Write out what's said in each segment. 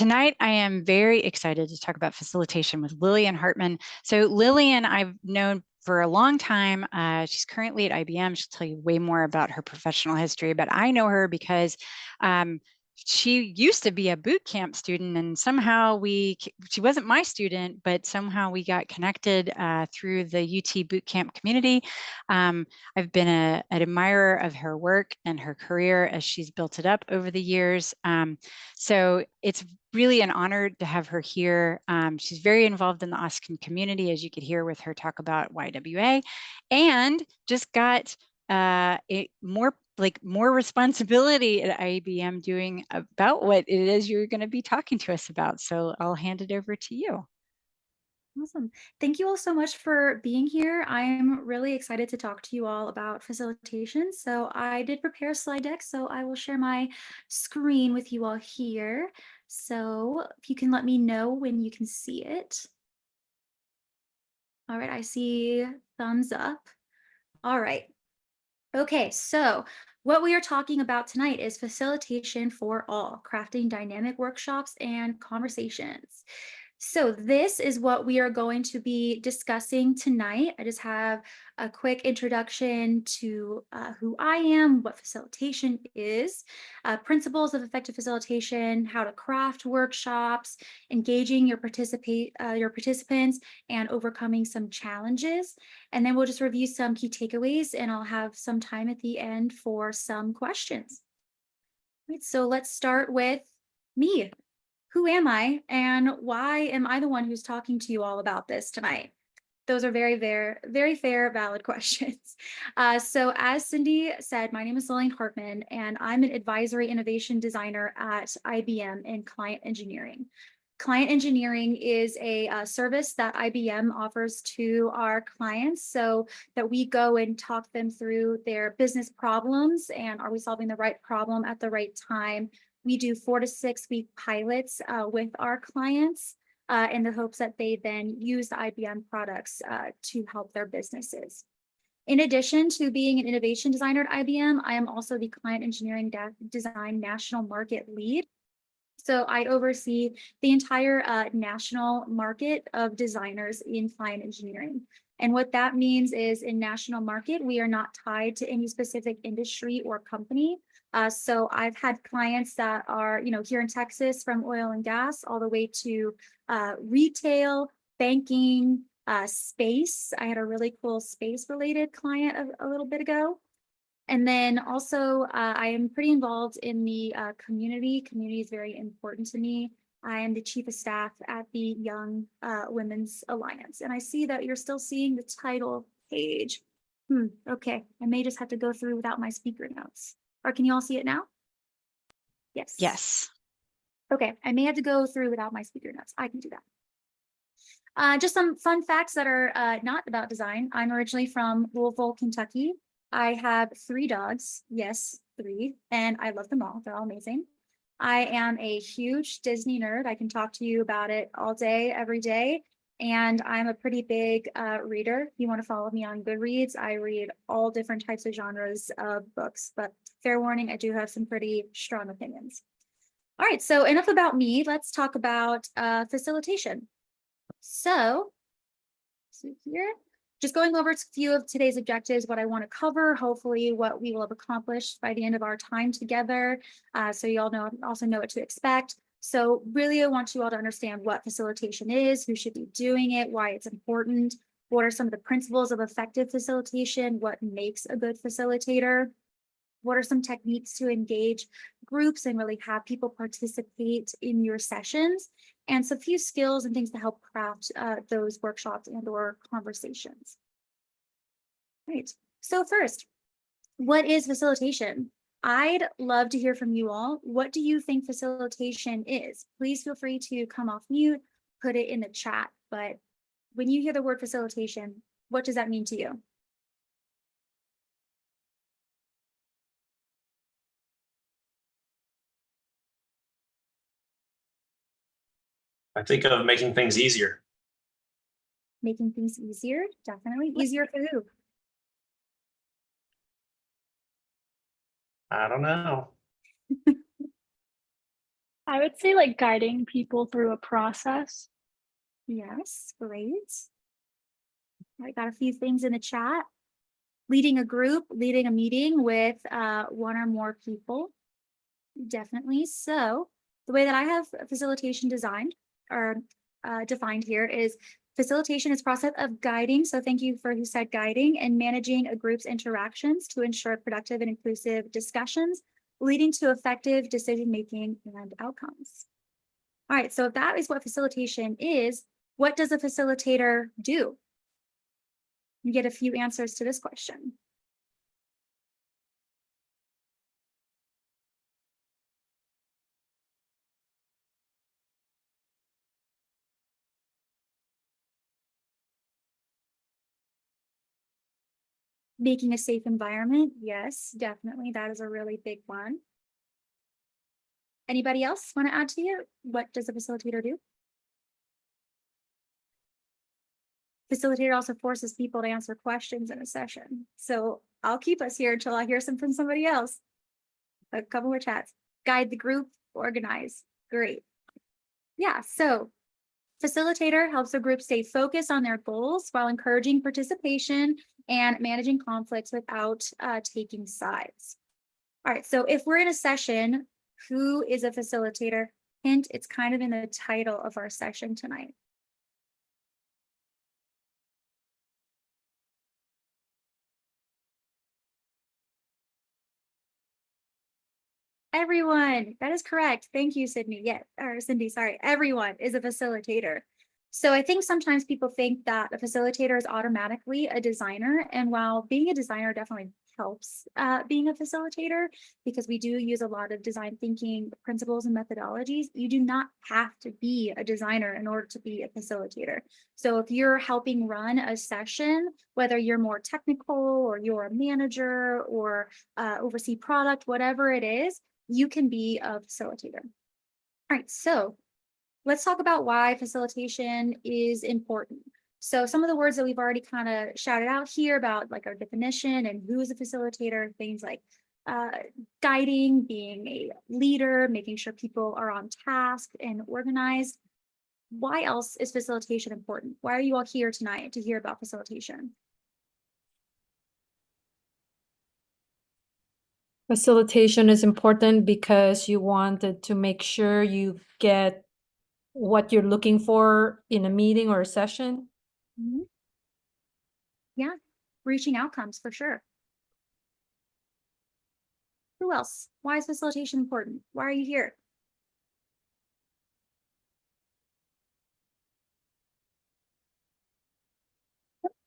Tonight, I am very excited to talk about facilitation with Lillian Hartman. So Lillian, I've known for a long time. She's currently at IBM. She'll tell you way more about her professional history, but I know her because she used to be a boot camp student, and somehow she wasn't my student, but somehow we got connected through the UT boot camp community. I've been an admirer of her work and her career as she's built it up over the years. So it's really an honor to have her here. She's very involved in the OSCON community, as you could hear with her talk about YWA, and just got more responsibility at IBM doing about what it is you're going to be talking to us about. So I'll hand it over to you. Awesome. Thank you all so much for being here. I'm really excited to talk to you all about facilitation. So I did prepare a slide deck, so I will share my screen with you all here. So if you can let me know when you can see it. All right, I see thumbs up. All right. Okay, so what we are talking about tonight is facilitation for all, crafting dynamic workshops and conversations. So this is what we are going to be discussing tonight. I just have a quick introduction to who I am, what facilitation is, principles of effective facilitation, how to craft workshops, engaging your participants, and overcoming some challenges. And then we'll just review some key takeaways, and I'll have some time at the end for some questions. Right, so let's start with me. Who am I, and why am I the one who's talking to you all about this tonight? Those are very fair, valid questions. So as Cindy said, my name is Lillian Hartman, and I'm an advisory innovation designer at IBM in client engineering. Client engineering is a service that IBM offers to our clients so that we go and talk them through their business problems and are we solving the right problem at the right time. We do 4 to 6 week pilots with our clients in the hopes that they then use the IBM products to help their businesses. In addition to being an innovation designer at IBM, I am also the client engineering design national market lead. So I oversee the entire national market of designers in client engineering. And what that means is in national market, we are not tied to any specific industry or company. So I've had clients that are, here in Texas from oil and gas all the way to retail, banking, space. I had a really cool space related client a little bit ago. And then also, I am pretty involved in the community. Community is very important to me. I am the chief of staff at the Young Women's Alliance. And I see that you're still seeing the title page. Okay, I may just have to go through without my speaker notes. Or can you all see it now? Yes. Yes. Okay, I may have to go through without my speaker notes. I can do that. Just some fun facts that are not about design. I'm originally from Louisville, Kentucky. I have 3 dogs. Yes, 3. And I love them all. They're all amazing. I am a huge Disney nerd. I can talk to you about it all day, every day. And I'm a pretty big reader. If you want to follow me on Goodreads, I read all different types of genres of books. But fair warning, I do have some pretty strong opinions. All right, so enough about me. Let's talk about facilitation. So here, just going over a few of today's objectives, what I want to cover, hopefully what we will have accomplished by the end of our time together. So you all also know what to expect. So really, I want you all to understand what facilitation is, who should be doing it, why it's important, what are some of the principles of effective facilitation, what makes a good facilitator, what are some techniques to engage groups and really have people participate in your sessions, and some few skills and things to help craft those workshops and or conversations. Right. So first, what is facilitation? I'd love to hear from you all. What do you think facilitation is? Please feel free to come off mute, put it in the chat. But when you hear the word facilitation, what does that mean to you? I think of making things easier. Making things easier, definitely. Easier for who? I don't know. I would say like guiding people through a process. Yes, great. I got a few things in the chat. Leading a group, leading a meeting with one or more people. Definitely. So the way that I have facilitation designed or defined here is facilitation is process of guiding. So thank you for who said guiding and managing a group's interactions to ensure productive and inclusive discussions, leading to effective decision-making and outcomes. All right, so if that is what facilitation is, what does a facilitator do? You get a few answers to this question. Making a safe environment. Yes, definitely. That is a really big one. Anybody else want to add to it? What does a facilitator do? Facilitator also forces people to answer questions in a session. So I'll keep us here until I hear some from somebody else. A couple more chats. Guide the group, organize. Great. Yeah, so facilitator helps a group stay focused on their goals while encouraging participation and managing conflicts without taking sides. All right, so if we're in a session, who is a facilitator? Hint, it's kind of in the title of our session tonight. Everyone, that is correct. Thank you, Sydney. Yeah, or Cindy, sorry. Everyone is a facilitator. So I think sometimes people think that a facilitator is automatically a designer. And while being a designer definitely helps being a facilitator, because we do use a lot of design thinking principles and methodologies, you do not have to be a designer in order to be a facilitator. So if you're helping run a session, whether you're more technical or you're a manager or oversee product, whatever it is, you can be a facilitator. All right, so let's talk about why facilitation is important. So some of the words that we've already kind of shouted out here about like our definition and who is a facilitator, things like guiding, being a leader, making sure people are on task and organized. Why else is facilitation important? Why are you all here tonight to hear about facilitation? Facilitation is important because you wanted to make sure you get what you're looking for in a meeting or a session. Mm-hmm. Yeah, reaching outcomes for sure. Who else? Why is facilitation important? Why are you here?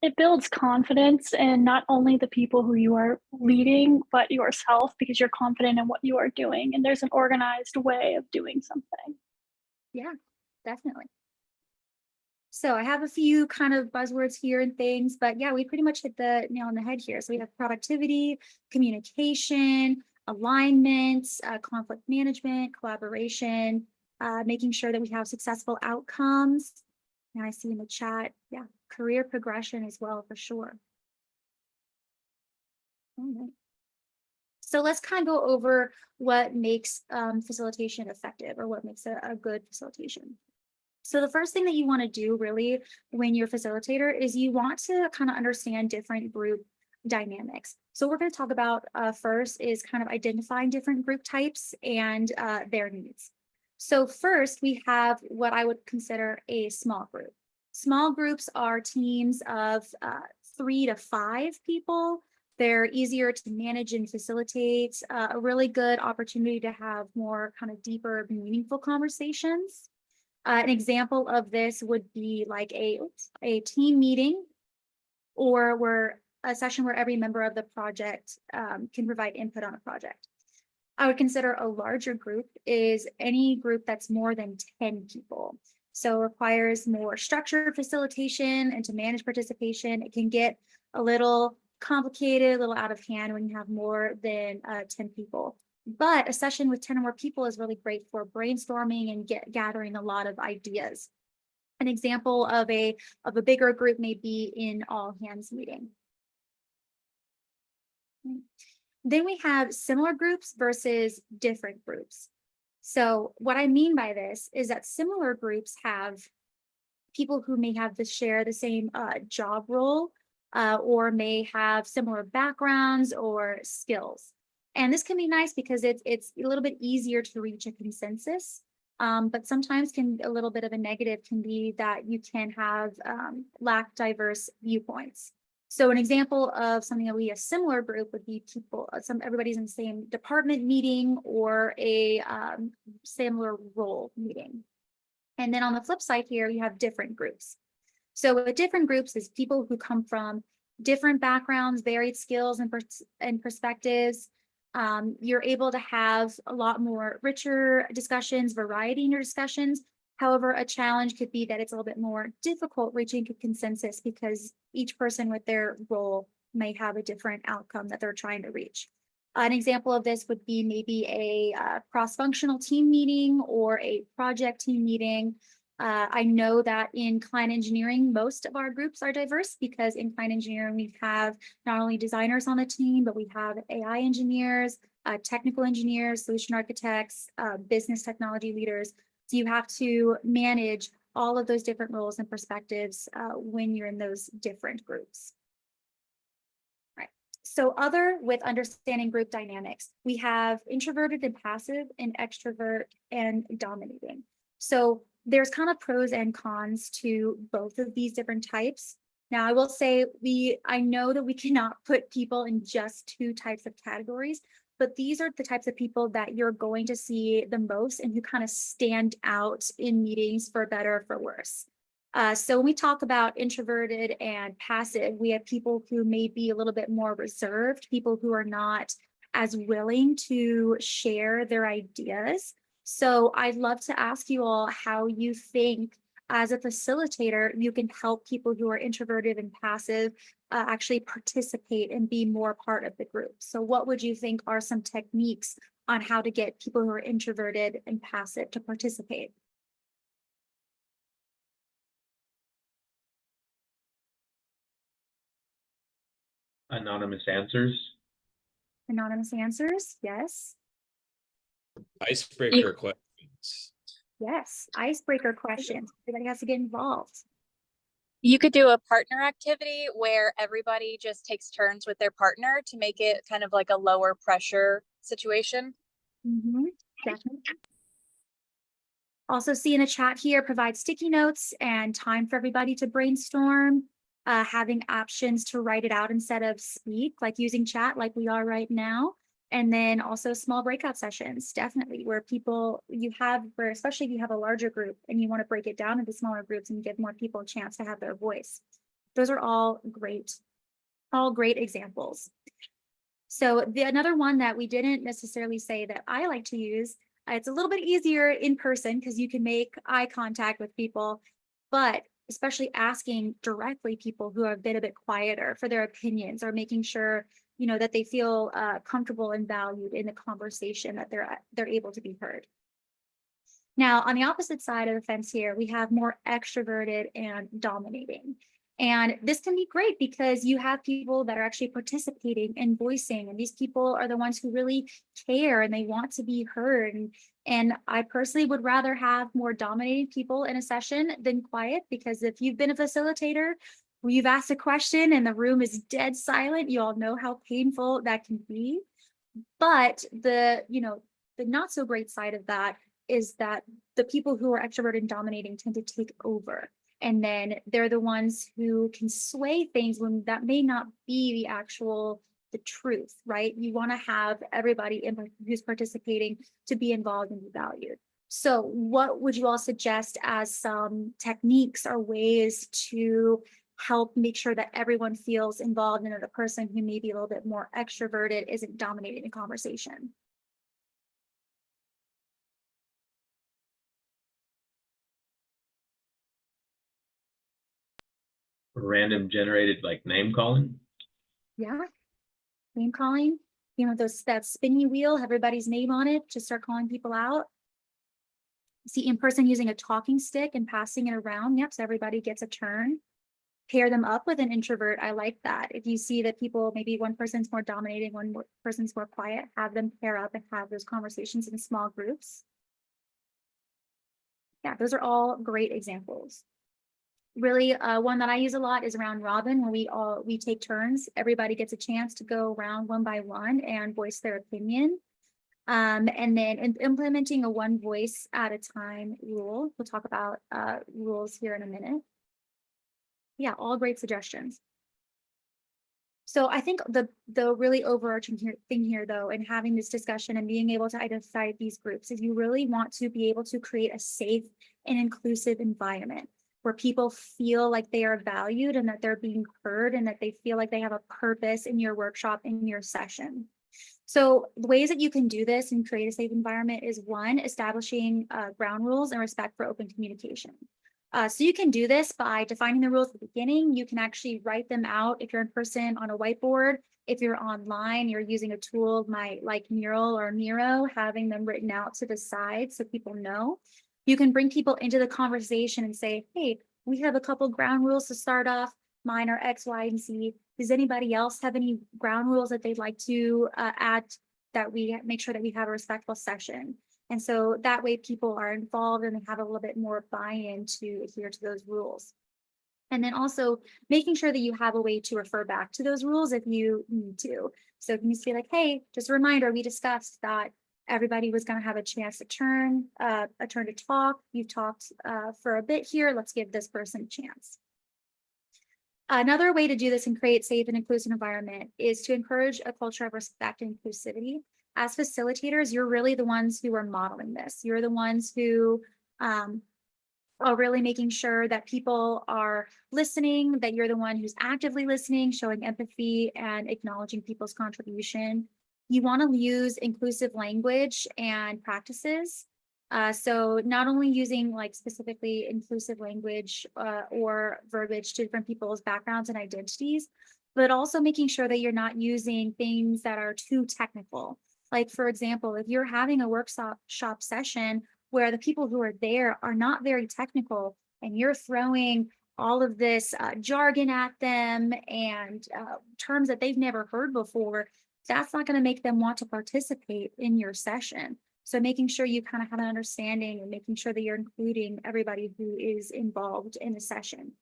It builds confidence in not only the people who you are leading, but yourself, because you're confident in what you are doing and there's an organized way of doing something. Yeah, definitely. So I have a few kind of buzzwords here and things, but yeah, we pretty much hit the nail on the head here. So we have productivity, communication, alignment, conflict management, collaboration, making sure that we have successful outcomes. And I see in the chat, yeah, career progression as well, for sure. All right. So let's kind of go over what makes facilitation effective, or what makes a good facilitation. So the first thing that you want to do really when you're a facilitator is you want to kind of understand different group dynamics. So we're going to talk about first is kind of identifying different group types and their needs. So first we have what I would consider a small group. Small groups are teams of 3 to 5 people. They're easier to manage and facilitate, a really good opportunity to have more kind of deeper, meaningful conversations. An example of this would be like a team meeting, or where a session where every member of the project can provide input on a project. I would consider a larger group is any group that's more than 10 people. So requires more structured facilitation and to manage participation. It can get a little complicated, a little out of hand when you have more than 10 people. But a session with 10 or more people is really great for brainstorming and gathering a lot of ideas. An example of a bigger group may be in all hands meeting. Then we have similar groups versus different groups. So what I mean by this is that similar groups have people who may have share the same job role or may have similar backgrounds or skills. And this can be nice because it's a little bit easier to reach a consensus. But sometimes a little bit of a negative can be that you can have lack diverse viewpoints. So an example of something that would be a similar group would be people, everybody's in the same department meeting or a similar role meeting. And then on the flip side here, you have different groups. So with different groups is people who come from different backgrounds, varied skills and perspectives. You're able to have a lot more richer discussions, variety in your discussions. However, a challenge could be that it's a little bit more difficult reaching a consensus because each person with their role may have a different outcome that they're trying to reach. An example of this would be maybe a cross-functional team meeting or a project team meeting. I know that in client engineering, most of our groups are diverse because in client engineering, we have not only designers on the team, but we have AI engineers, technical engineers, solution architects, business technology leaders. So you have to manage all of those different roles and perspectives when you're in those different groups. So other with understanding group dynamics, we have introverted and passive and extrovert and dominating. So there's kind of pros and cons to both of these different types. Now, I will say I know that we cannot put people in just two types of categories, but these are the types of people that you're going to see the most and who kind of stand out in meetings for better or for worse. So when we talk about introverted and passive, we have people who may be a little bit more reserved, people who are not as willing to share their ideas. So I'd love to ask you all how you think as a facilitator, you can help people who are introverted and passive actually participate and be more part of the group. So what would you think are some techniques on how to get people who are introverted and passive to participate? Anonymous answers. Anonymous answers, yes. Icebreaker questions. Yes, icebreaker questions. Everybody has to get involved. You could do a partner activity where everybody just takes turns with their partner to make it kind of like a lower pressure situation. Definitely. Also see in the chat here, provide sticky notes and time for everybody to brainstorm, having options to write it out instead of speak, like using chat like we are right now. And then also small breakout sessions, definitely, where especially if you have a larger group and you want to break it down into smaller groups and give more people a chance to have their voice. Those are all great examples. So another one that we didn't necessarily say that I like to use, it's a little bit easier in person because you can make eye contact with people, but especially asking directly people who have been a bit quieter for their opinions or making sure that they feel comfortable and valued in the conversation, that they're able to be heard. Now, on the opposite side of the fence here, we have more extroverted and dominating. And this can be great because you have people that are actually participating and voicing, and these people are the ones who really care and they want to be heard. And I personally would rather have more dominating people in a session than quiet, because if you've been a facilitator, where you've asked a question and the room is dead silent, you all know how painful that can be. But the not so great side of that is that the people who are extroverted and dominating tend to take over. And then they're the ones who can sway things when that may not be the truth, right? You want to have everybody who's participating to be involved and be valued. So what would you all suggest as some techniques or ways to help make sure that everyone feels involved and that the person who may be a little bit more extroverted isn't dominating the conversation? Random generated like name calling. Yeah, name calling. That spinny wheel, everybody's name on it, just start calling people out. See in person using a talking stick and passing it around. Yep, so everybody gets a turn. Pair them up with an introvert. I like that. If you see that people, maybe one person's more dominating, one person's more quiet, have them pair up and have those conversations in small groups. yeah, those are all great examples. Really, one that I use a lot is round robin, where we take turns. Everybody gets a chance to go around one by one and voice their opinion. And then implementing a one voice at a time rule. We'll talk about rules here in a minute. Yeah, all great suggestions. So I think the really overarching thing here, though, in having this discussion and being able to identify these groups, is you really want to be able to create a safe and inclusive environment where people feel like they are valued and that they're being heard and that they feel like they have a purpose in your workshop, in your session. So the ways that you can do this and create a safe environment is, one, establishing ground rules and respect for open communication. So you can do this by defining the rules at the beginning. You can actually write them out if you're in person on a whiteboard. If you're online, you're using a tool like Mural or Miro, having them written out to the side so people know. You can bring people into the conversation and say, hey, we have a couple ground rules to start off. Mine are X, Y, and Z. Does anybody else have any ground rules that they'd like to add, that we make sure that we have a respectful session? And so that way people are involved and they have a little bit more buy-in to adhere to those rules. And then also making sure that you have a way to refer back to those rules if you need to. So it needs to be like, hey, just a reminder, we discussed that everybody was going to have a chance to turn to talk. You've talked for a bit here. Let's give this person a chance. Another way to do this and create safe and inclusive environment is to encourage a culture of respect and inclusivity. As facilitators, you're really the ones who are modeling this. You're the ones who are really making sure that people are listening, that you're the one who's actively listening, showing empathy and acknowledging people's contribution. You want to use inclusive language and practices. So not only using like specifically inclusive language or verbiage to different people's backgrounds and identities, but also making sure that you're not using things that are too technical. Like, for example, if you're having a workshop session where the people who are there are not very technical and you're throwing all of this jargon at them and terms that they've never heard before, that's not going to make them want to participate in your session. So making sure you kind of have an understanding and making sure that you're including everybody who is involved in the session.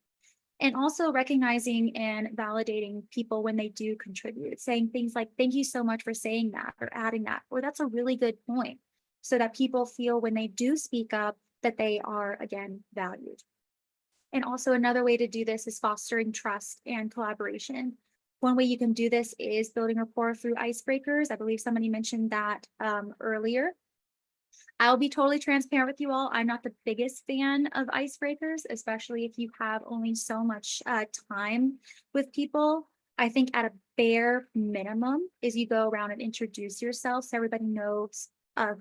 And also recognizing and validating people when they do contribute, saying things like, thank you so much for saying that or adding that, or that's a really good point, so that people feel when they do speak up that they are, again, valued. And also another way to do this is fostering trust and collaboration. One way you can do this is building rapport through icebreakers. I believe somebody mentioned that earlier. I'll be totally transparent with you all. I'm not the biggest fan of icebreakers, especially if you have only so much time with people. I think at a bare minimum is you go around and introduce yourself so everybody knows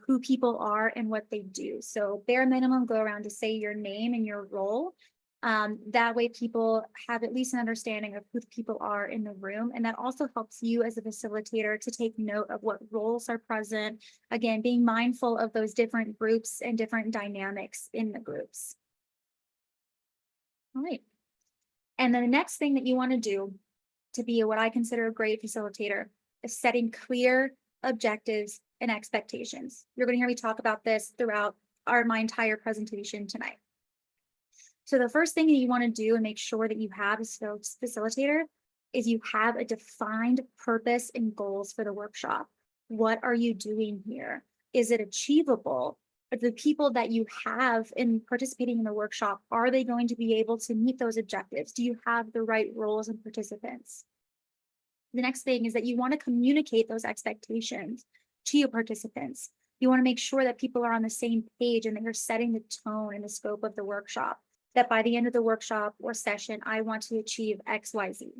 who people are and what they do. So bare minimum, go around to say your name and your role. That way people have at least an understanding of who the people are in the room. And that also helps you as a facilitator to take note of what roles are present. Again, being mindful of those different groups and different dynamics in the groups. All right. And then the next thing that you want to do to be what I consider a great facilitator is setting clear objectives and expectations. You're going to hear me talk about this throughout my entire presentation tonight. So the first thing that you want to do and make sure that you have as a facilitator is you have a defined purpose and goals for the workshop. What are you doing here? Is it achievable? Are the people that you have in participating in the workshop, are they going to be able to meet those objectives? Do you have the right roles and participants? The next thing is that you want to communicate those expectations to your participants. You want to make sure that people are on the same page and that you're setting the tone and the scope of the workshop, that by the end of the workshop or session, I want to achieve X, Y, Z.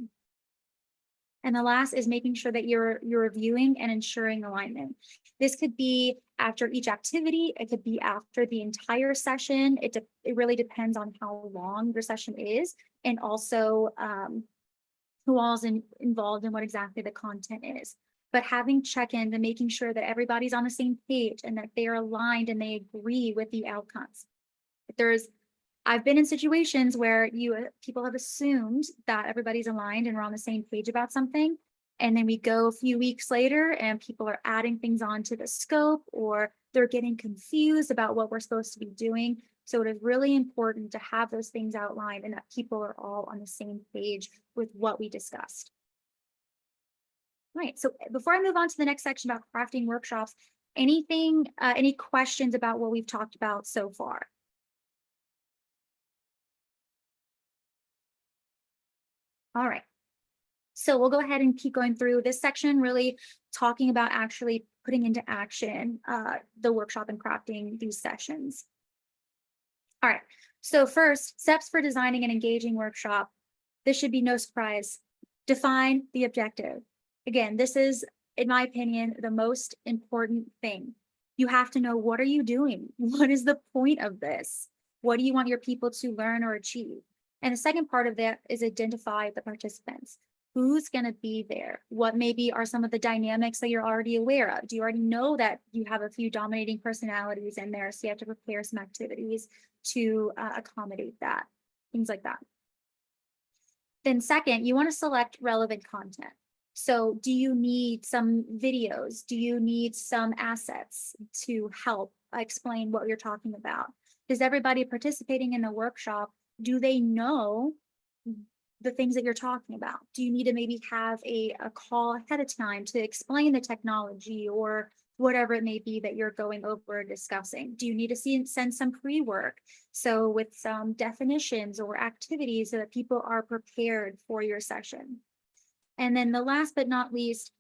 And the last is making sure that you're reviewing and ensuring alignment. This could be after each activity. It could be after the entire session. It really depends on how long your session is, and also who all is involved and what exactly the content is. But having check-ins and making sure that everybody's on the same page and that they are aligned and they agree with the outcomes. I've been in situations where people have assumed that everybody's aligned and we're on the same page about something. And then we go a few weeks later and people are adding things onto the scope, or they're getting confused about what we're supposed to be doing. So it is really important to have those things outlined and that people are all on the same page with what we discussed. Right, so before I move on to the next section about crafting workshops, anything, any questions about what we've talked about so far? All right, so we'll go ahead and keep going through this section, really talking about actually putting into action the workshop and crafting these sessions. All right, so first, steps for designing an engaging workshop. This should be no surprise. Define the objective. Again, this is, in my opinion, the most important thing. You have to know, what are you doing? What is the point of this? What do you want your people to learn or achieve? And the second part of that is identify the participants. Who's going to be there? What maybe are some of the dynamics that you're already aware of? Do you already know that you have a few dominating personalities in there? So you have to prepare some activities to accommodate that, things like that. Then second, you want to select relevant content. So do you need some videos? Do you need some assets to help explain what you're talking about? Does everybody participating in the workshop, do they know the things that you're talking about? Do you need to maybe have a call ahead of time to explain the technology or whatever it may be that you're going over and discussing? Do you need to send some pre-work? So with some definitions or activities so that people are prepared for your session. And then the last but not least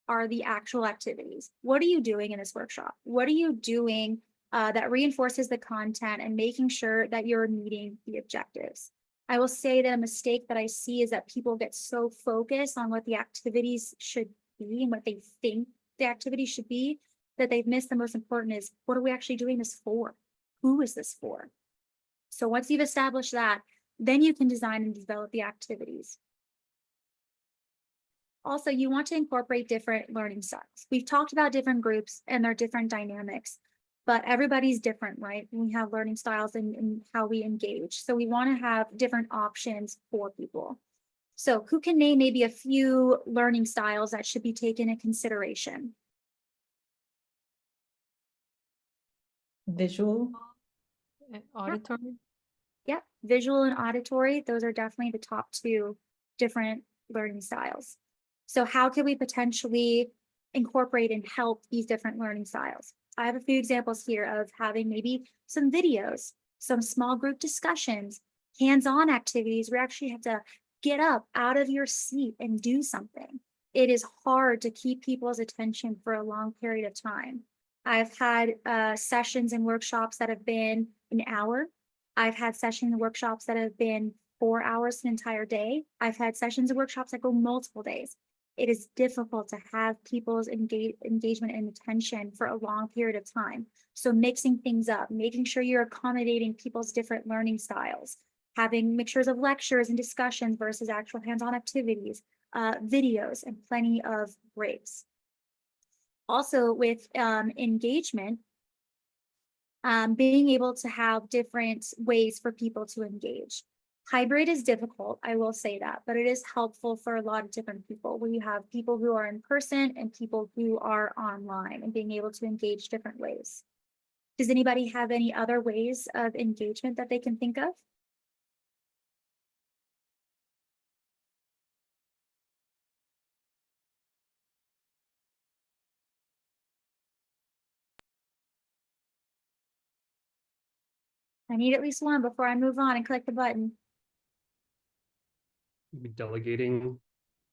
are the actual activities. What are you doing in this workshop? What are you doing that reinforces the content and making sure that you're meeting the objectives? I will say that a mistake that I see is that people get so focused on what the activities should be and what they think the activities should be that they've missed the most important is, what are we actually doing this for? Who is this for? So once you've established that, then you can design and develop the activities. Also, you want to incorporate different learning styles. We've talked about different groups and their different dynamics, but everybody's different, right? We have learning styles and how we engage. So we want to have different options for people. So who can name maybe a few learning styles that should be taken into consideration? Visual and auditory. Yeah, visual and auditory, those are definitely the top two different learning styles. So how can we potentially incorporate and help these different learning styles? I have a few examples here of having maybe some videos, some small group discussions, hands-on activities where you actually have to get up out of your seat and do something. It is hard to keep people's attention for a long period of time. I've had sessions and workshops that have been an hour. I've had sessions and workshops that have been 4 hours, an entire day. I've had sessions and workshops that go multiple days. It is difficult to have people's engagement and attention for a long period of time. So mixing things up, making sure you're accommodating people's different learning styles, having mixtures of lectures and discussions versus actual hands-on activities, videos, and plenty of breaks. Also with engagement, being able to have different ways for people to engage. Hybrid is difficult, I will say that, but it is helpful for a lot of different people. We have people who are in person and people who are online and being able to engage different ways. Does anybody have any other ways of engagement that they can think of? I need at least one before I move on and click the button. Delegating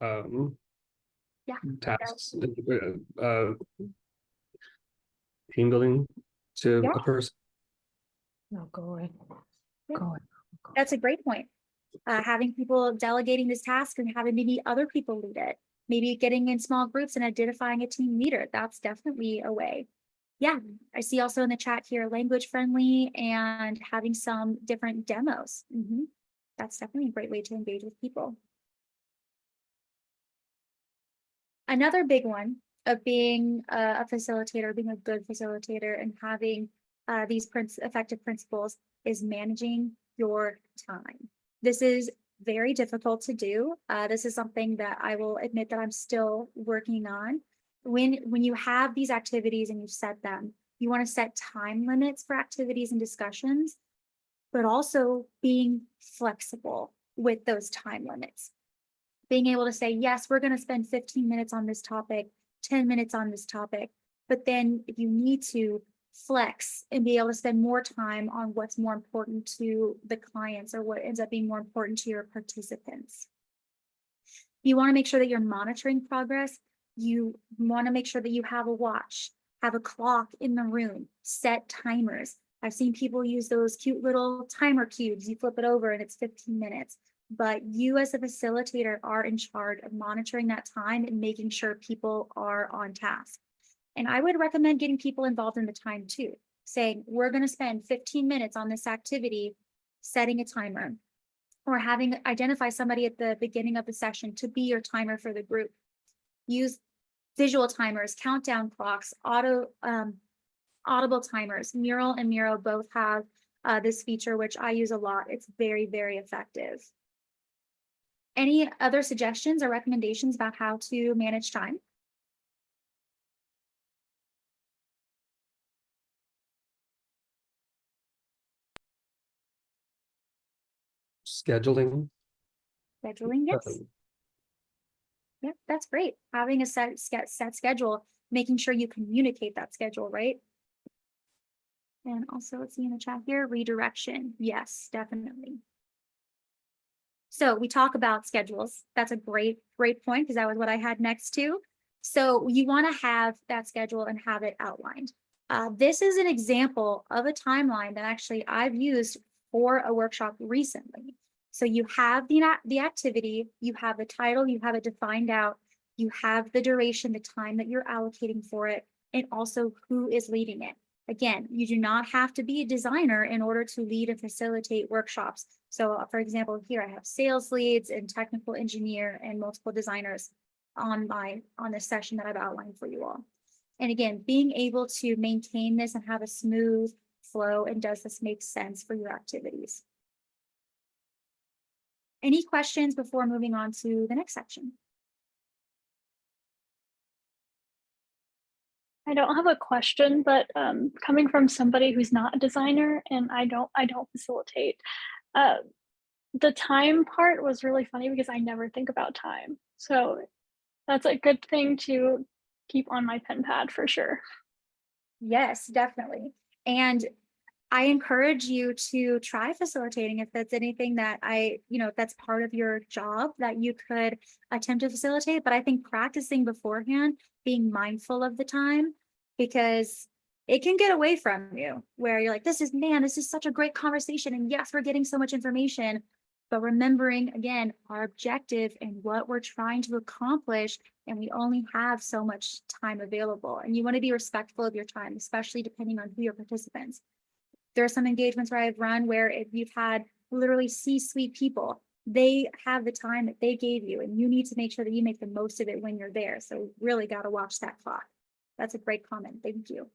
Yeah. tasks, team building to Yeah. a person. No, go away. Yeah. Go away. That's a great point. Having people delegating this task and having maybe other people lead it. Maybe getting in small groups and identifying a team leader. That's definitely a way. Yeah, I see also in the chat here, language friendly and having some different demos. That's definitely a great way to engage with people. Another big one of being a facilitator, being a good facilitator and having these effective principles is managing your time. This is very difficult to do. This is something that I will admit that I'm still working on. When you have these activities and you set them, you want to set time limits for activities and discussions but also being flexible with those time limits. Being able to say, yes, we're going to spend 15 minutes on this topic, 10 minutes on this topic, but then if you need to flex and be able to spend more time on what's more important to the clients or what ends up being more important to your participants. You want to make sure that you're monitoring progress. You want to make sure that you have a watch, have a clock in the room, set timers. I've seen people use those cute little timer cubes. You flip it over and it's 15 minutes. But you as a facilitator are in charge of monitoring that time and making sure people are on task. And I would recommend getting people involved in the time too, saying, we're going to spend 15 minutes on this activity, setting a timer, or having identify somebody at the beginning of the session to be your timer for the group. Use visual timers, countdown clocks, audible timers. Mural and Miro both have this feature, which I use a lot. It's very, very effective. Any other suggestions or recommendations about how to manage time? Scheduling. Scheduling, yes. Yep, that's great. Having a set schedule, making sure you communicate that schedule, right? And also, let's see in the chat here, redirection. Yes, definitely. So we talk about schedules. That's a great point because that was what I had next too. So you want to have that schedule and have it outlined. This is an example of a timeline that actually I've used for a workshop recently. So you have the activity, you have the title, you have it defined out, you have the duration, the time that you're allocating for it, and also who is leading it. Again, you do not have to be a designer in order to lead and facilitate workshops. So for example, here I have sales leads and technical engineer and multiple designers on this session that I've outlined for you all. And again, being able to maintain this and have a smooth flow, and does this make sense for your activities? Any questions before moving on to the next section? I don't have a question, but coming from somebody who's not a designer and I don't facilitate, the time part was really funny because I never think about time. So that's a good thing to keep on my pen pad for sure. Yes, definitely. And I encourage you to try facilitating if that's anything that if that's part of your job that you could attempt to facilitate. But I think practicing beforehand, being mindful of the time, because it can get away from you where you're like, this is such a great conversation. And yes, we're getting so much information, but remembering again, our objective and what we're trying to accomplish. And we only have so much time available. And you want to be respectful of your time, especially depending on who your participants. There are some engagements where I've run where if you've had literally C-suite people, they have the time that they gave you, and you need to make sure that you make the most of it when you're there. So really got to watch that clock. That's a great comment. Thank you.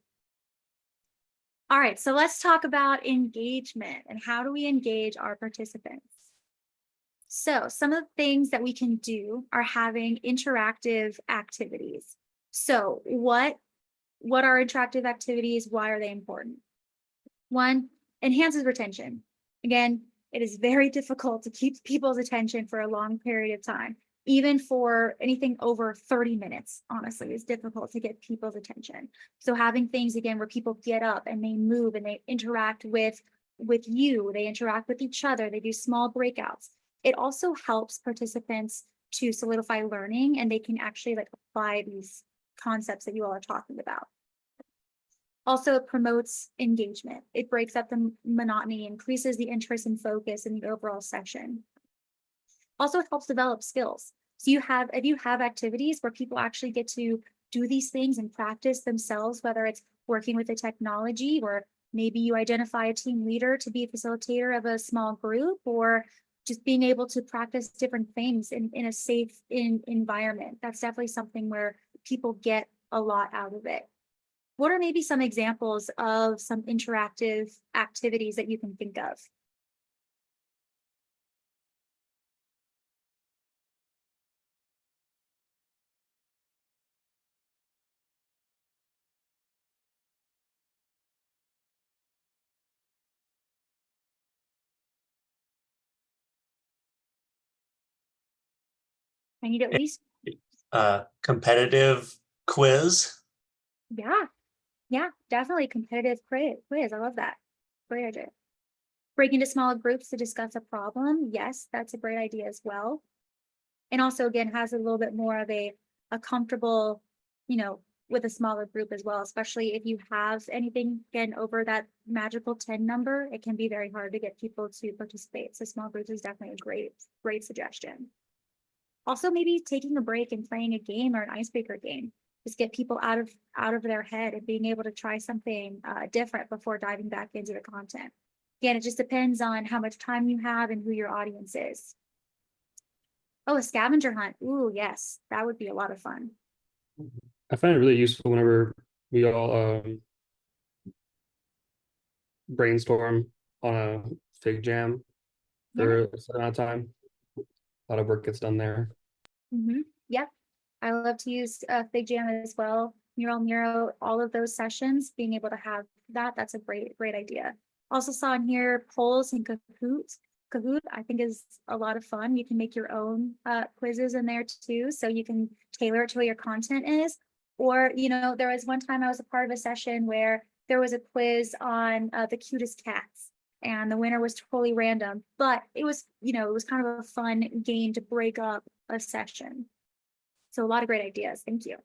All right, so let's talk about engagement and how do we engage our participants? So some of the things that we can do are having interactive activities. So what are interactive activities? Why are they important? One, enhances retention. Again, it is very difficult to keep people's attention for a long period of time. Even for anything over 30 minutes, honestly, it's difficult to get people's attention. So having things, again, where people get up and they move and they interact with you, they interact with each other, they do small breakouts. It also helps participants to solidify learning, and they can actually apply these concepts that you all are talking about. Also, it promotes engagement. It breaks up the monotony, increases the interest and focus in the overall session. Also, it helps develop skills. So if you have activities where people actually get to do these things and practice themselves, whether it's working with the technology, or maybe you identify a team leader to be a facilitator of a small group, or just being able to practice different things in a safe environment. That's definitely something where people get a lot out of it. What are maybe some examples of some interactive activities that you can think of? I need at least, Competitive quiz. yeah, definitely competitive quiz. I love that. Great idea. Break into smaller groups to discuss a problem. Yes, that's a great idea as well. And also, again, has a little bit more of a comfortable, with a smaller group as well, especially if you have anything again over that magical 10 number, it can be very hard to get people to participate. So small groups is definitely a great suggestion. Also, maybe taking a break and playing a game or an icebreaker game. Just get people out of their head and being able to try something different before diving back into the content. Again, it just depends on how much time you have and who your audience is. Oh, a scavenger hunt. Ooh, yes, that would be a lot of fun. I find it really useful whenever we all brainstorm on a fig jam for a certain amount of time. A lot of work gets done there. Yep, I love to use Fig Jam as well. Mural Miro, all of those sessions, being able to have that's a great idea. Also saw in here polls and Kahoot, I think is a lot of fun. You can make your own quizzes in there too, so you can tailor it to what your content is. Or, there was one time I was a part of a session where there was a quiz on the cutest cats, and the winner was totally random, but it was, it was kind of a fun game to break up a session. So a lot of great ideas. Thank you.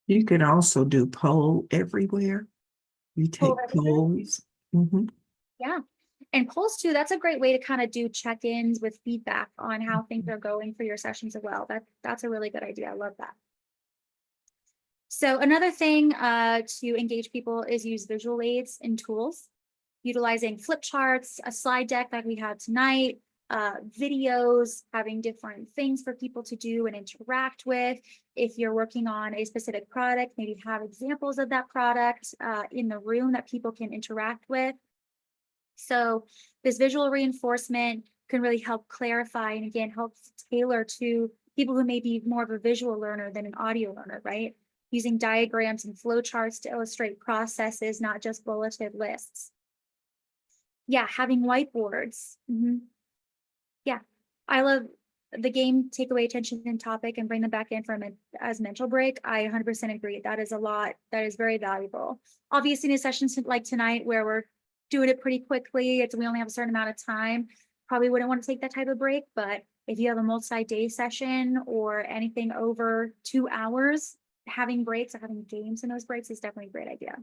You can also do poll everywhere. You take polls. Yeah. And polls too, that's a great way to kind of do check-ins with feedback on how things are going for your sessions as well. That's a really good idea. I love that. So another thing to engage people is use visual aids and tools, utilizing flip charts, a slide deck like we had tonight, videos, having different things for people to do and interact with. If you're working on a specific product, maybe have examples of that product in the room that people can interact with. So this visual reinforcement can really help clarify and again, help tailor to people who may be more of a visual learner than an audio learner, right? Using diagrams and flowcharts to illustrate processes, not just bulleted lists. Yeah, having whiteboards. Yeah, I love the game, take away attention and topic and bring them back in from it as mental break. I 100% agree. That is a lot. That is very valuable. Obviously, in a session like tonight where we're doing it pretty quickly, we only have a certain amount of time, probably wouldn't want to take that type of break. But if you have a multi-day session or anything over 2 hours, having breaks or having games in those breaks is definitely a great idea.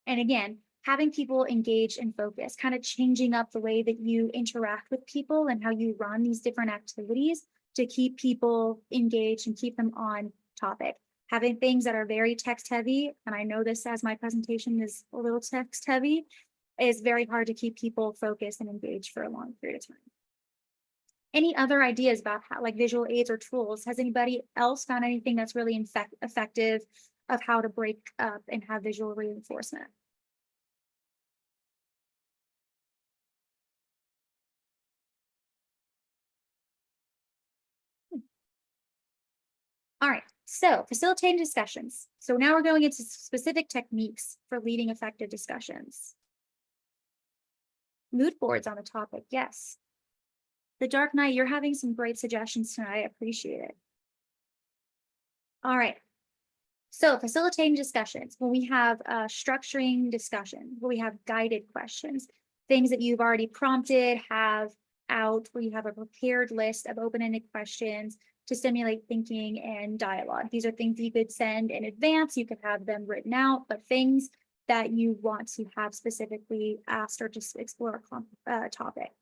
And again, having people engage and focus, kind of changing up the way that you interact with people and how you run these different activities to keep people engaged and keep them on topic. Having things that are very text heavy, and I know this as my presentation is a little text heavy, is very hard to keep people focused and engaged for a long period of time. Any other ideas about how, like visual aids or tools? Has anybody else found anything that's really effective of how to break up and have visual reinforcement? All right, so facilitating discussions. So now we're going into specific techniques for leading effective discussions. Mood boards on the topic, yes. The Dark Knight, you're having some great suggestions tonight. I appreciate it. All right, so facilitating discussions. When we have structuring discussion, where we have guided questions, things that you've already prompted, have out, where you have a prepared list of open-ended questions to stimulate thinking and dialogue. These are things you could send in advance. You could have them written out, but things that you want to have specifically asked or just explore a topic.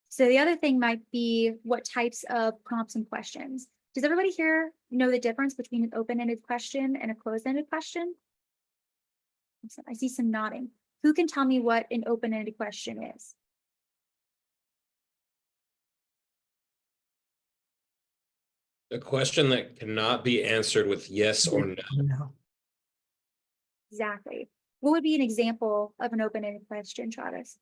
So the other thing might be what types of prompts and questions. Does everybody here know the difference between an open-ended question and a closed-ended question? I see some nodding. Who can tell me what an open-ended question is? A question that cannot be answered with yes or no. No. Exactly. What would be an example of an open-ended question, Travis?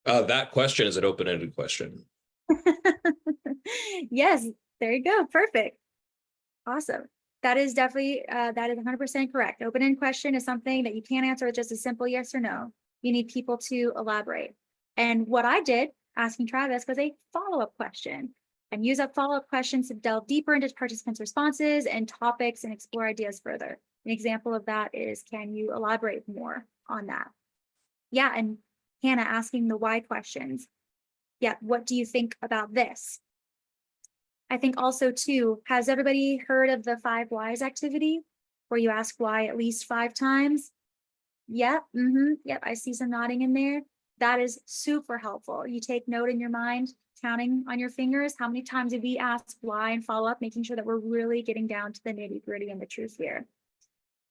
That question is an open-ended question. Yes, there you go. Perfect. Awesome. That is definitely, that is 100% correct. Open-ended question is something that you can't answer with just a simple yes or no. You need people to elaborate. And what I did Asking Travis was a follow-up question, and use up follow-up questions to delve deeper into participants' responses and topics and explore ideas further. An example of that is, can you elaborate more on that? Yeah, and Hannah asking the why questions. Yeah, what do you think about this? I think also too, has everybody heard of the 5 whys activity, where you ask why at least 5 times? Yep, yep, I see some nodding in there. That is super helpful. You take note in your mind, counting on your fingers, how many times have we asked why and follow up, making sure that we're really getting down to the nitty gritty and the truth here.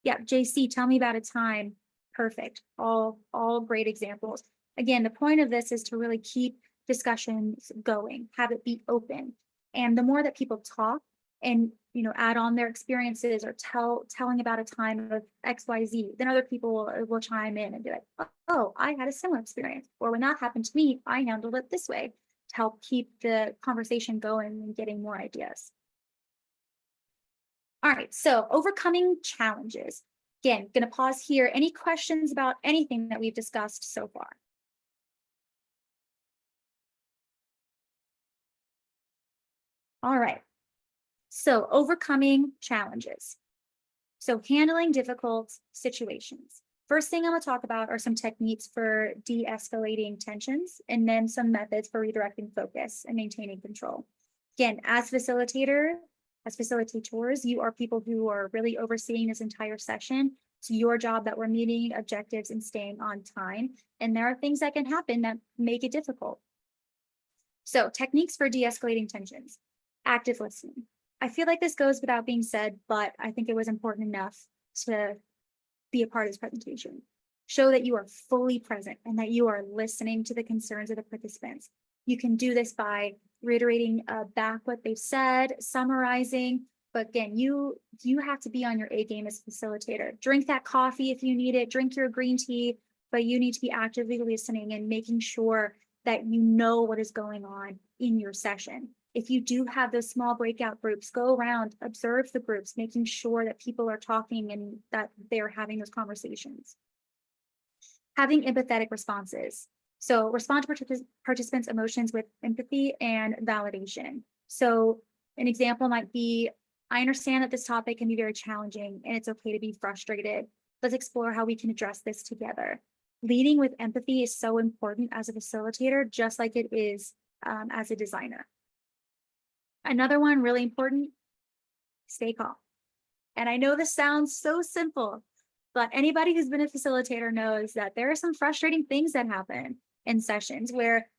Yeah, JC, tell me about a time. Perfect, all great examples. Again, the point of this is to really keep discussions going, have it be open. And the more that people talk and add on their experiences or telling about a time of XYZ, then other people will chime in and be like, oh, I had a similar experience. Or when that happened to me, I handled it this way, to help keep the conversation going and getting more ideas. All right, so overcoming challenges. Again, gonna pause here. Any questions about anything that we've discussed so far? All right, so overcoming challenges. So handling difficult situations. First thing I'm gonna talk about are some techniques for de-escalating tensions, and then some methods for redirecting focus and maintaining control. Again, as facilitators, you are people who are really overseeing this entire session. It's your job that we're meeting objectives and staying on time. And there are things that can happen that make it difficult. So techniques for de-escalating tensions. Active listening. I feel like this goes without being said, but I think it was important enough to be a part of this presentation. Show that you are fully present and that you are listening to the concerns of the participants. You can do this by reiterating back what they've said, summarizing, but again, you have to be on your A game as a facilitator. Drink that coffee if you need it, drink your green tea, but you need to be actively listening and making sure that you know what is going on in your session. If you do have those small breakout groups, go around, observe the groups, making sure that people are talking and that they're having those conversations. Having empathetic responses. So respond to participants' emotions with empathy and validation. So an example might be, I understand that this topic can be very challenging and it's okay to be frustrated. Let's explore how we can address this together. Leading with empathy is so important as a facilitator, just like it is as a designer. Another one really important, stay calm. And I know this sounds so simple, but anybody who's been a facilitator knows that there are some frustrating things that happen in sessions where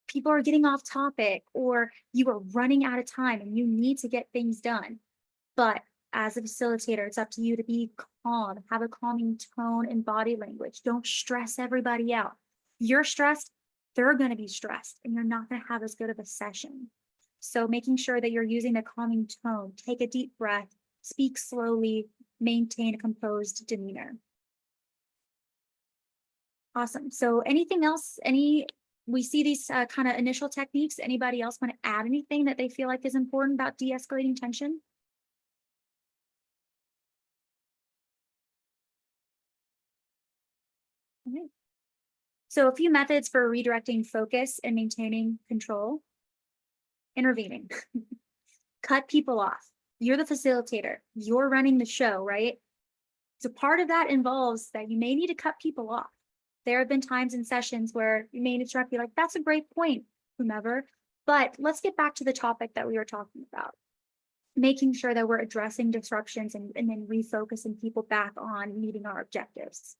people are getting off topic or you are running out of time and you need to get things done. But as a facilitator, it's up to you to be calm, have a calming tone and body language. Don't stress everybody out. You're stressed, they're going to be stressed, and you're not going to have as good of a session. So making sure that you're using a calming tone, take a deep breath, speak slowly, maintain a composed demeanor. Awesome. So anything else, we see these kind of initial techniques. Anybody else want to add anything that they feel like is important about de-escalating tension? Okay. So a few methods for redirecting focus and maintaining control. Intervening. Cut people off. You're the facilitator. You're running the show, right? So part of that involves that you may need to cut people off. There have been times in sessions where you may interrupt, be like, that's a great point, whomever, but let's get back to the topic that we were talking about. Making sure that we're addressing disruptions and then refocusing people back on meeting our objectives.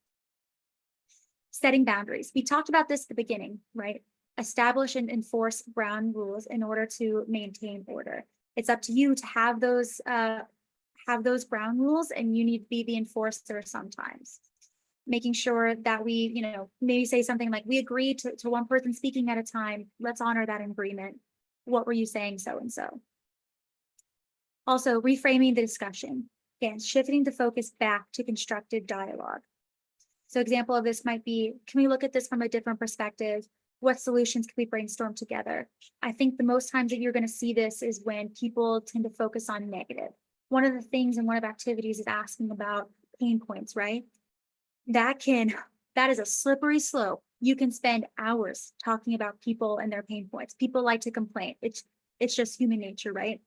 Setting boundaries. We talked about this at the beginning, right? Establish and enforce ground rules in order to maintain order. It's up to you to have those ground rules, and you need to be the enforcer sometimes. Making sure that we, maybe say something like, we agreed to one person speaking at a time. Let's honor that agreement. What were you saying, so and so? Also, reframing the discussion. Again, shifting the focus back to constructive dialogue. So example of this might be, can we look at this from a different perspective? What solutions can we brainstorm together? I think the most times that you're going to see this is when people tend to focus on negative. One of the things in one of activities is asking about pain points, right? That is a slippery slope. You can spend hours talking about people and their pain points. People like to complain. It's just human nature, right?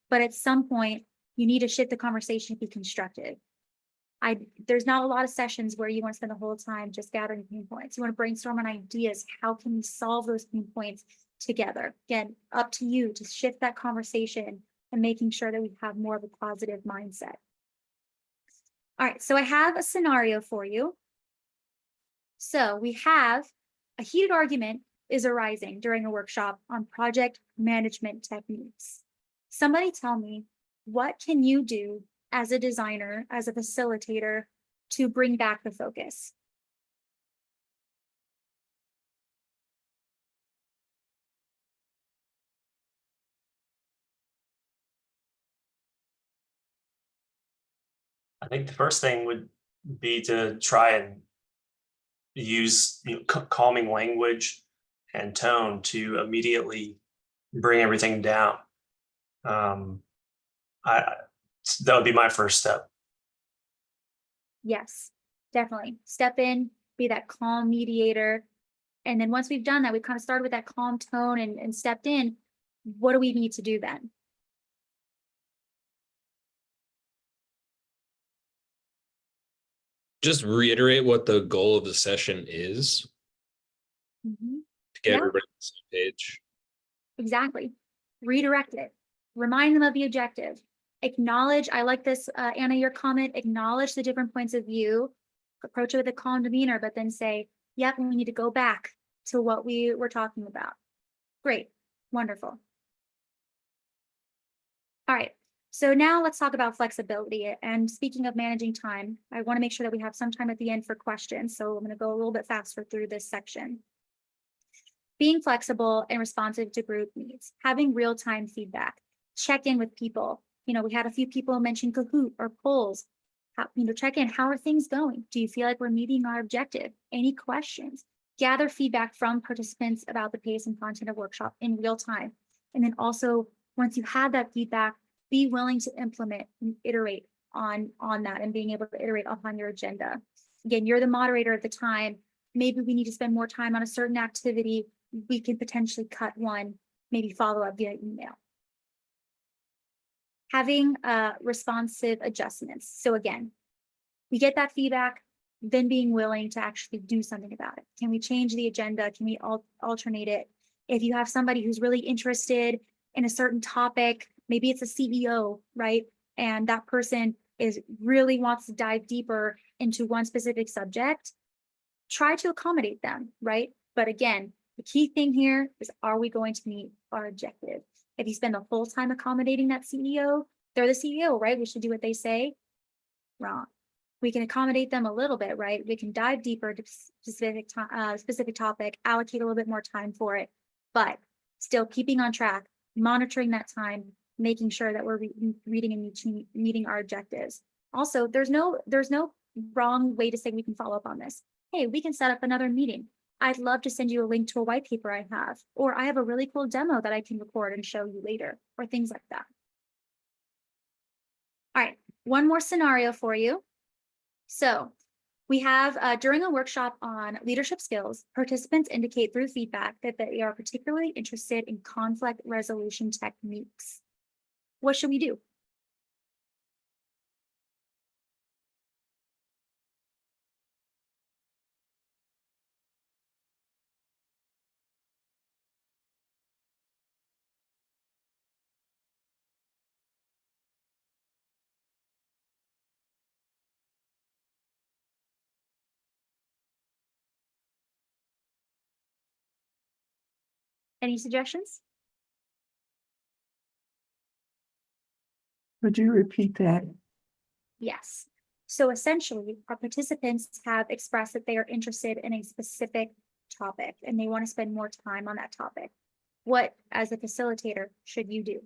But at some point, you need to shift the conversation to be constructive. There's not a lot of sessions where you want to spend the whole time just gathering pain points. You want to brainstorm on ideas. How can we solve those pain points together? Again, up to you to shift that conversation and making sure that we have more of a positive mindset. All right, so I have a scenario for you. So we have a heated argument is arising during a workshop on project management techniques. Somebody tell me, what can you do as a designer, as a facilitator, to bring back the focus? I think the first thing would be to try and use calming language and tone to immediately bring everything down. That would be my first step. Yes, definitely. Step in, be that calm mediator. And then once we've done that, we've kind of started with that calm tone and stepped in. What do we need to do then? Just reiterate what the goal of the session is Mhm. to get Yeah. everybody on the same page. Exactly. Redirect it. Remind them of the objective. Acknowledge, I like this, Anna, your comment, acknowledge the different points of view, approach it with a calm demeanor, but then say, yep, we need to go back to what we were talking about. Great. Wonderful. All right. So now let's talk about flexibility. And speaking of managing time, I want to make sure that we have some time at the end for questions. So I'm going to go a little bit faster through this section. Being flexible and responsive to group needs, having real-time feedback, check in with people. You know, we had a few people mention Kahoot or polls. Check in, how are things going? Do you feel like we're meeting our objective? Any questions? Gather feedback from participants about the pace and content of workshop in real time. And then also, once you have that feedback, be willing to implement and iterate on that and being able to iterate upon your agenda. Again, you're the moderator at the time. Maybe we need to spend more time on a certain activity. We can potentially cut one, maybe follow up via email. Having responsive adjustments. So again, we get that feedback, then being willing to actually do something about it. Can we change the agenda? Can we alternate it? If you have somebody who's really interested in a certain topic, maybe it's a CEO, right? And that person really wants to dive deeper into one specific subject, try to accommodate them, right? But again, the key thing here is, are we going to meet our objective? If you spend the whole time accommodating that CEO, they're the CEO, right? We should do what they say. Wrong. We can accommodate them a little bit, right? We can dive deeper to specific topic, allocate a little bit more time for it, but still keeping on track, monitoring that time, making sure that we're reading and meeting our objectives. Also, there's no wrong way to say we can follow up on this. Hey, we can set up another meeting. I'd love to send you a link to a white paper I have, or I have a really cool demo that I can record and show you later, or things like that. All right, one more scenario for you. So we have during a workshop on leadership skills, participants indicate through feedback that they are particularly interested in conflict resolution techniques. What should we do? Any suggestions? Would you repeat that? Yes. So essentially, our participants have expressed that they are interested in a specific topic and they want to spend more time on that topic. What, as a facilitator, should you do?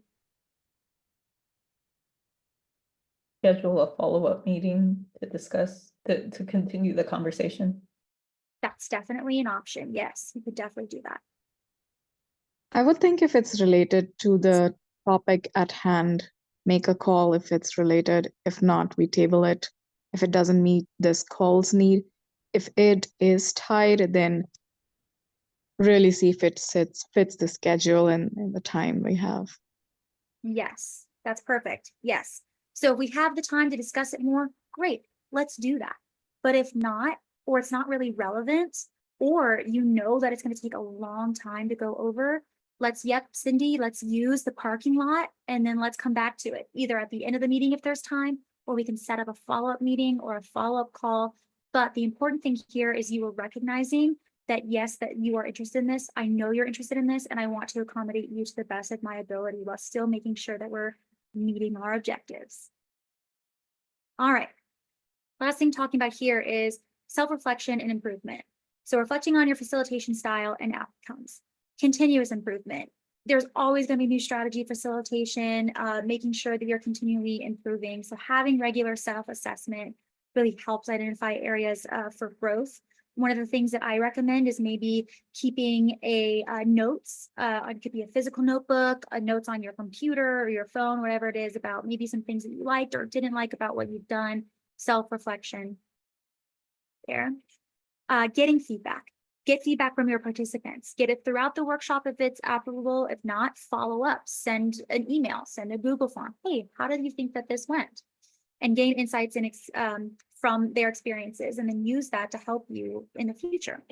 Schedule a follow-up meeting to discuss, to continue the conversation. That's definitely an option. Yes, you could definitely do that. I would think if it's related to the topic at hand, make a call if it's related. If not, we table it. If it doesn't meet this call's need, if it is tied, then really see if it fits the schedule and the time we have. Yes, that's perfect. Yes. So if we have the time to discuss it more, great, let's do that. But if not, or it's not really relevant, or you know that it's going to take a long time to go over, Cindy, let's use the parking lot and then let's come back to it, either at the end of the meeting if there's time, or we can set up a follow-up meeting or a follow-up call. But the important thing here is you are recognizing that yes, that you are interested in this. I know you're interested in this, and I want to accommodate you to the best of my ability while still making sure that we're meeting our objectives. All right. Last thing talking about here is self-reflection and improvement. So reflecting on your facilitation style and outcomes. Continuous improvement. There's always going to be new strategy facilitation, making sure that you're continually improving. So having regular self-assessment really helps identify areas for growth. One of the things that I recommend is maybe keeping a notes. It could be a physical notebook, notes on your computer or your phone, whatever it is, about maybe some things that you liked or didn't like about what you've done. Self-reflection there. Getting feedback. Get feedback from your participants. Get it throughout the workshop if it's applicable. If not, follow up. Send an email. Send a Google form. Hey, how did you think that this went? And gain insights from their experiences, and then use that to help you in the future.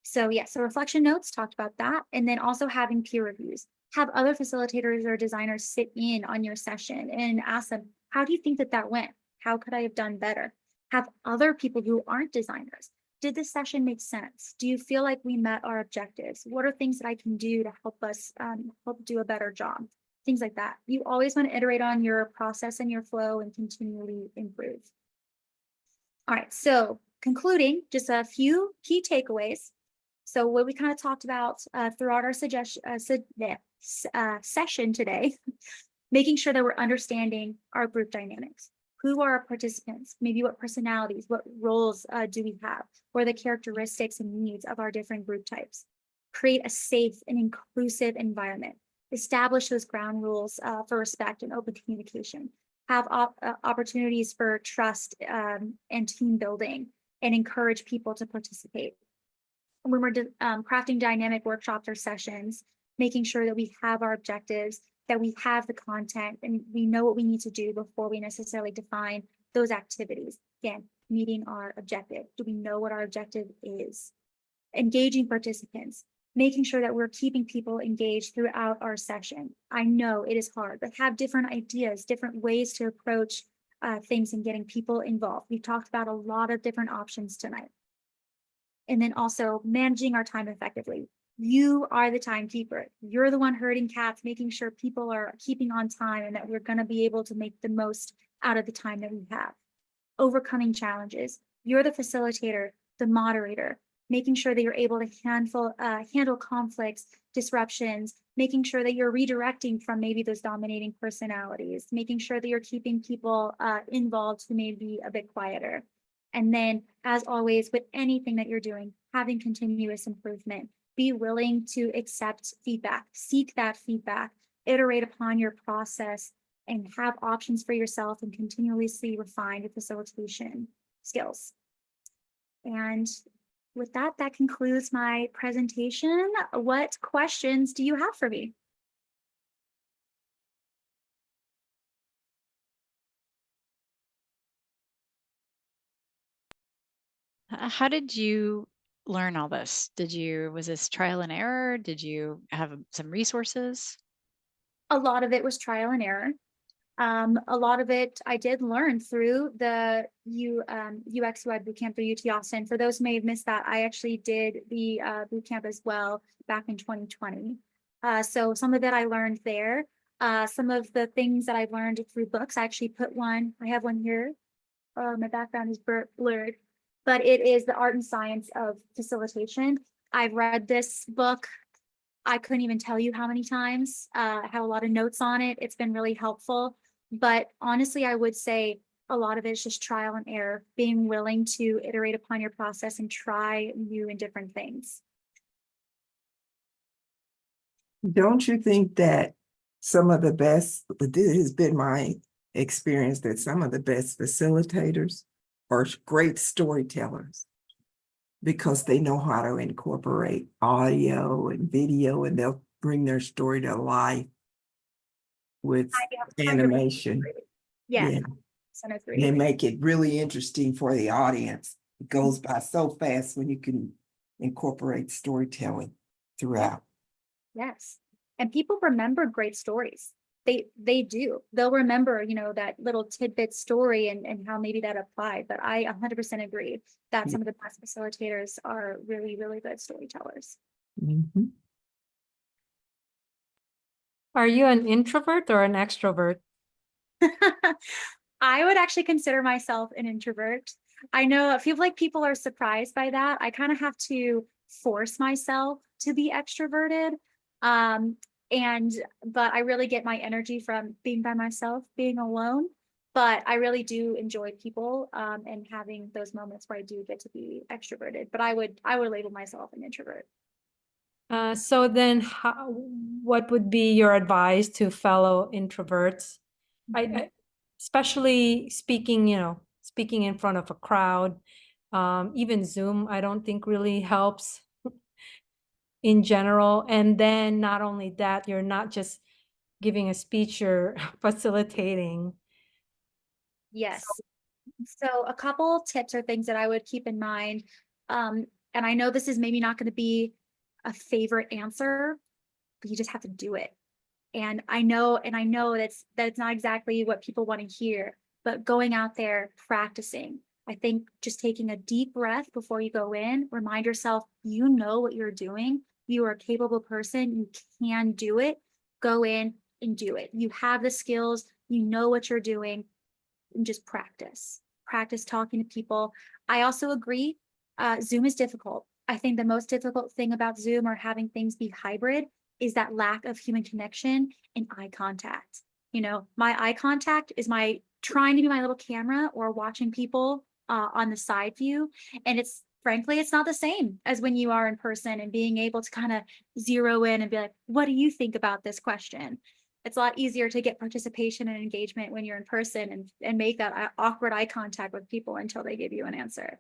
So yeah, so reflection notes, talked about that. And then also having peer reviews. Have other facilitators or designers sit in on your session and ask them, how do you think that went? How could I have done better? Have other people who aren't designers. Did this session make sense? Do you feel like we met our objectives? What are things that I can do to help us help do a better job? Things like that. You always want to iterate on your process and your flow and continually improve. All right, so concluding, just a few key takeaways. So what we kind of talked about throughout our session today, making sure that we're understanding our group dynamics. Who are our participants? Maybe what personalities, what roles do we have? What are the characteristics and needs of our different group types? Create a safe and inclusive environment. Establish those ground rules for respect and open communication. Have opportunities for trust and team building, and encourage people to participate. When we're crafting dynamic workshops or sessions, making sure that we have our objectives, that we have the content, and we know what we need to do before we necessarily define those activities. Again, meeting our objective. Do we know what our objective is? Engaging participants, making sure that we're keeping people engaged throughout our session. I know it is hard, but have different ideas, different ways to approach things and getting people involved. We've talked about a lot of different options tonight. And then also managing our time effectively. You are the timekeeper. You're the one herding cats, making sure people are keeping on time and that we're going to be able to make the most out of the time that we have. Overcoming challenges. You're the facilitator, the moderator, making sure that you're able to handle conflicts, disruptions, making sure that you're redirecting from maybe those dominating personalities, making sure that you're keeping people involved who may be a bit quieter. And then, as always, with anything that you're doing, having continuous improvement. Be willing to accept feedback, seek that feedback, iterate upon your process, and have options for yourself and continuously refine your facilitation skills. And with that, that concludes my presentation. What questions do you have for me? How did you learn all this? Was this trial and error? Did you have some resources? A lot of it was trial and error. A lot of it I did learn through the UX UI bootcamp through UT Austin. For those who may have missed that, I actually did the bootcamp as well back in 2020. So some of it I learned there. Some of the things that I've learned through books, I actually put one, I have one here. My background is blurred, but it is The Art and Science of Facilitation. I've read this book, I couldn't even tell you how many times. I have a lot of notes on it. It's been really helpful. But honestly, I would say a lot of it is just trial and error, being willing to iterate upon your process and try new and different things. Don't you think that some of the best, this has been my experience, that some of the best facilitators are great storytellers? because they know how to incorporate audio and video, and they'll bring their story to life with animation. Yes. Yeah. Center They 3. make it really interesting for the audience. It goes by so fast when you can incorporate storytelling throughout. Yes. And people remember great stories. They do. They'll remember, that little tidbit story and how maybe that applied. But I 100% agree that some of the best facilitators are really, really good storytellers. Mm-hmm. Are you an introvert or an extrovert? I would actually consider myself an introvert. I feel like people are surprised by that. I kind of have to force myself to be extroverted. But I really get my energy from being by myself, being alone. But I really do enjoy people and having those moments where I do get to be extroverted. But I would label myself an introvert. So then what would be your advice to fellow introverts? I especially speaking, speaking in front of a crowd, even Zoom, I don't think really helps in general. And then not only that, you're not just giving a speech, you're facilitating. Yes. So a couple tips or things that I would keep in mind. And I know this is maybe not going to be a favorite answer, but you just have to do it. And I know that's not exactly what people want to hear, but going out there, practicing. I think just taking a deep breath before you go in, remind yourself, you know what you're doing. You are a capable person. You can do it. Go in and do it. You have the skills. You know what you're doing. And just practice. Practice talking to people. I also agree, Zoom is difficult. I think the most difficult thing about Zoom or having things be hybrid is that lack of human connection and eye contact. My eye contact is my trying to be my little camera or watching people on the side view. And frankly, it's not the same as when you are in person and being able to kind of zero in and be like, what do you think about this question? It's a lot easier to get participation and engagement when you're in person and make that awkward eye contact with people until they give you an answer.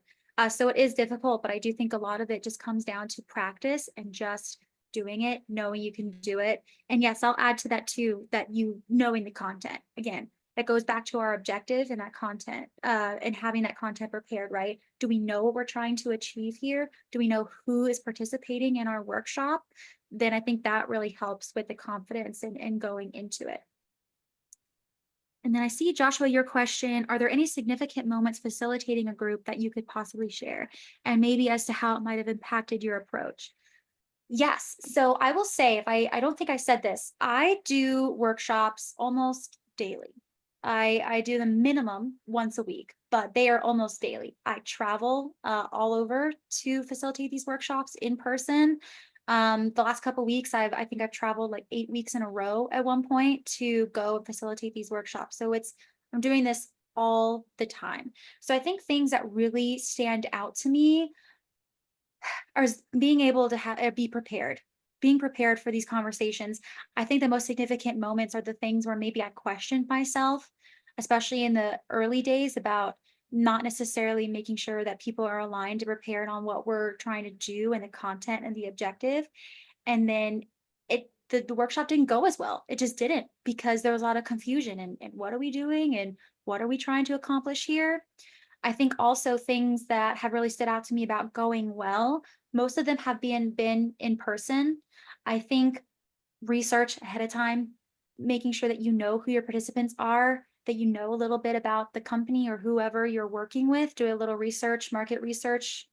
So it is difficult, but I do think a lot of it just comes down to practice and just doing it, knowing you can do it. And yes, I'll add to that too, that you knowing the content. Again, that goes back to our objective and that content and having that content prepared, right? Do we know what we're trying to achieve here? Do we know who is participating in our workshop? Then I think that really helps with the confidence and going into it. And then I see, Joshua, your question, are there any significant moments facilitating a group that you could possibly share? And maybe as to how it might have impacted your approach? Yes. So I will say, I don't think I said this, I do workshops almost daily. I do the minimum once a week, but they are almost daily. I travel all over to facilitate these workshops in person. The last couple of weeks, I think I've traveled like 8 weeks in a row at one point to go and facilitate these workshops. So I'm doing this all the time. So I think things that really stand out to me are being able to be prepared. Being prepared for these conversations. I think the most significant moments are the things where maybe I questioned myself, especially in the early days, about not necessarily making sure that people are aligned and prepared on what we're trying to do and the content and the objective. And then the workshop didn't go as well. It just didn't, because there was a lot of confusion and what are we doing and what are we trying to accomplish here? I think also things that have really stood out to me about going well, most of them have been in person. I think research ahead of time, making sure that you know who your participants are, that you know a little bit about the company or whoever you're working with, do a little research, market research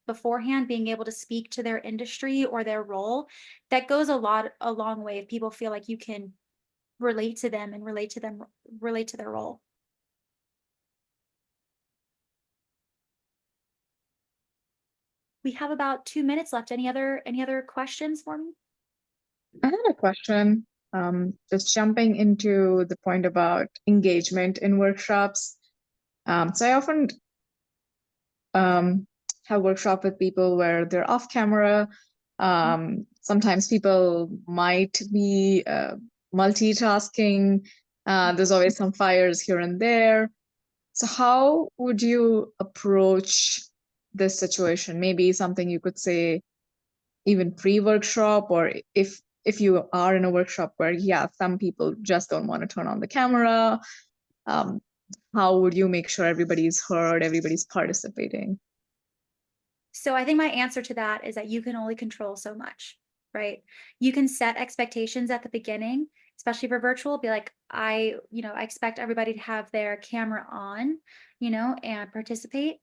beforehand, being able to speak to their industry or their role. That goes a long way if people feel like you can relate to them and relate to their role. We have about 2 minutes left. Any other questions for me? I had a question, just jumping into the point about engagement in workshops. So I often have workshop with people where they're off camera. Sometimes people might be multitasking. There's always some fires here and there. So how would you approach this situation? Maybe something you could say even pre-workshop, or if you are in a workshop where, yeah, some people just don't want to turn on the camera, how would you make sure everybody's heard, everybody's participating? So I think my answer to that is that you can only control so much, right? You can set expectations at the beginning, especially for virtual, be like, I expect everybody to have their camera on, and participate.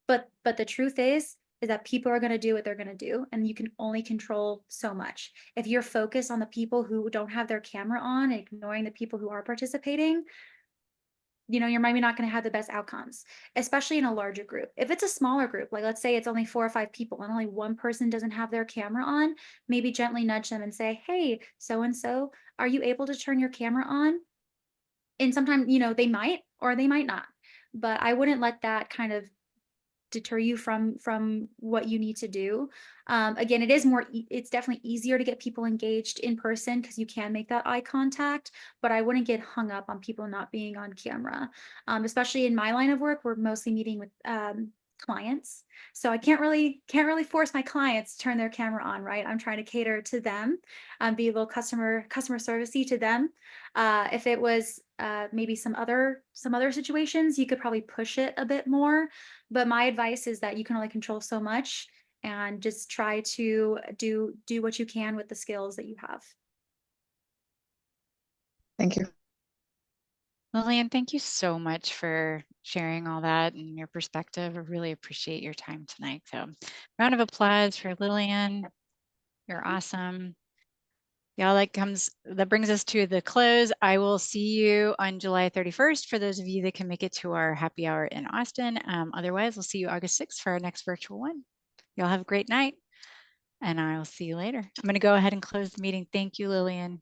But the truth is that people are going to do what they're going to do, and you can only control so much. If you're focused on the people who don't have their camera on, ignoring the people who are participating, you're maybe not going to have the best outcomes, especially in a larger group. If it's a smaller group, like let's say it's only 4 or 5 people and only one person doesn't have their camera on, maybe gently nudge them and say, hey, so-and-so, are you able to turn your camera on? And sometimes, they might or they might not, but I wouldn't let that kind of deter you from what you need to do. Again, it's definitely easier to get people engaged in person because you can make that eye contact, but I wouldn't get hung up on people not being on camera. Especially in my line of work, we're mostly meeting with clients, so I can't really force my clients to turn their camera on, right? I'm trying to cater to them, be a little customer servicey to them. If it was maybe some other situations, you could probably push it a bit more, but my advice is that you can only control so much, and just try to do what you can with the skills that you have. Thank you. Lillian, thank you so much for sharing all that and your perspective. I really appreciate your time tonight. So round of applause for Lillian. You're awesome. Yeah, that brings us to the close. I will see you on July 31st for those of you that can make it to our happy hour in Austin. Otherwise, we'll see you August 6th for our next virtual one. Y'all have a great night, and I'll see you later. I'm going to go ahead and close the meeting. Thank you, Lillian.